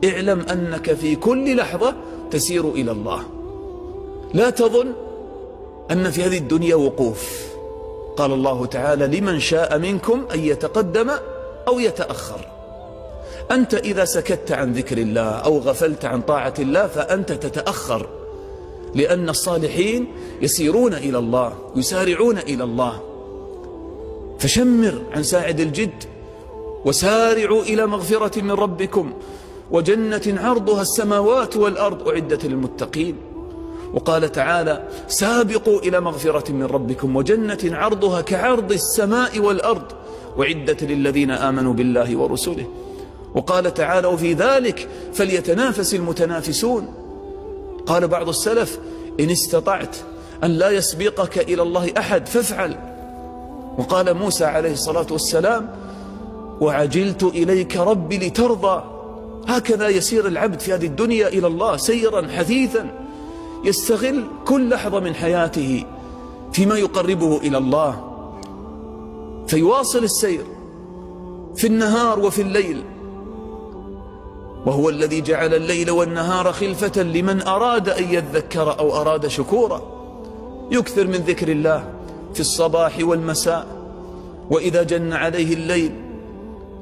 اعلم أنك في كل لحظة تسير إلى الله. لا تظن أن في هذه الدنيا وقوف. قال الله تعالى: لمن شاء منكم أن يتقدم أو يتأخر. أنت إذا سكت عن ذكر الله أو غفلت عن طاعة الله فأنت تتأخر، لأن الصالحين يسيرون إلى الله، يسارعون إلى الله. فشمر عن ساعد الجد، وسارعوا إلى مغفرة من ربكم وجنة عرضها السماوات والأرض أعدت للمتقين. وقال تعالى: سابقوا إلى مغفرة من ربكم وجنة عرضها كعرض السماء والأرض أعدت للذين آمنوا بالله ورسله. وقال تعالى: وفي ذلك فليتنافس المتنافسون. قال بعض السلف: إن استطعت أن لا يسبقك إلى الله أحد فافعل. وقال موسى عليه الصلاة والسلام: وعجلت إليك ربي لترضى. هكذا يسير العبد في هذه الدنيا إلى الله سيرا حثيثا، يستغل كل لحظة من حياته فيما يقربه إلى الله، فيواصل السير في النهار وفي الليل. وهو الذي جعل الليل والنهار خلفة لمن أراد أن يذكر أو أراد شكورا. يكثر من ذكر الله في الصباح والمساء، وإذا جن عليه الليل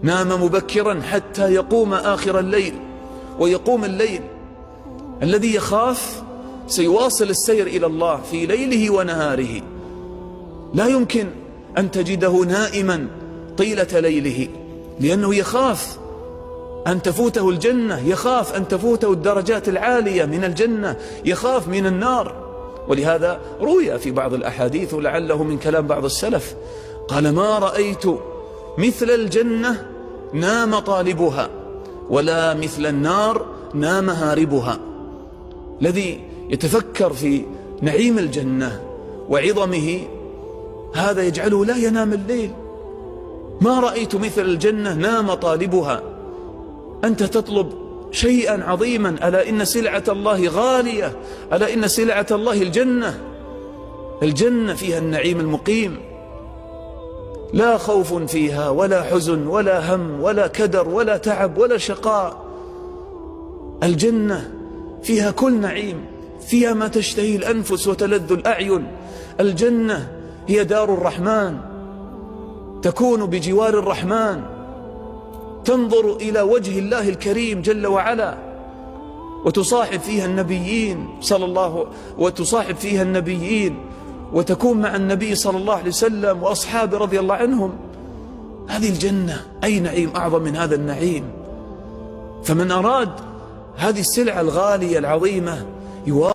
نام مبكرا حتى يقوم آخر الليل. ويقوم الليل الذي يخاف سيواصل السير إلى الله في ليله ونهاره. لا يمكن أن تجده نائما طيلة ليله، لأنه يخاف أن تفوته الجنة، يخاف أن تفوته الدرجات العالية من الجنة، يخاف من النار. ولهذا روي في بعض الأحاديث، ولعله من كلام بعض السلف، قال: ما رأيت مثل الجنة نام طالبها، ولا مثل النار نام هاربها. الذي يتفكر في نعيم الجنة وعظمه هذا يجعله لا ينام الليل. ما رأيت مثل الجنة نام طالبها. أنت تطلب شيئا عظيما، ألا إن سلعة الله غالية، ألا إن سلعة الله الجنة. الجنة فيها النعيم المقيم، لا خوف فيها ولا حزن ولا هم ولا كدر ولا تعب ولا شقاء. الجنة فيها كل نعيم، فيها ما تشتهي الأنفس وتلذ الأعين. الجنة هي دار الرحمن، تكون بجوار الرحمن، تنظر إلى وجه الله الكريم جل وعلا، وتصاحب فيها النبيين وتصاحب فيها النبيين، وتكون مع النبي صلى الله عليه وسلم وأصحابه رضي الله عنهم. هذه الجنة، أي نعيم أعظم من هذا النعيم؟ فمن أراد هذه السلعة الغالية العظيمة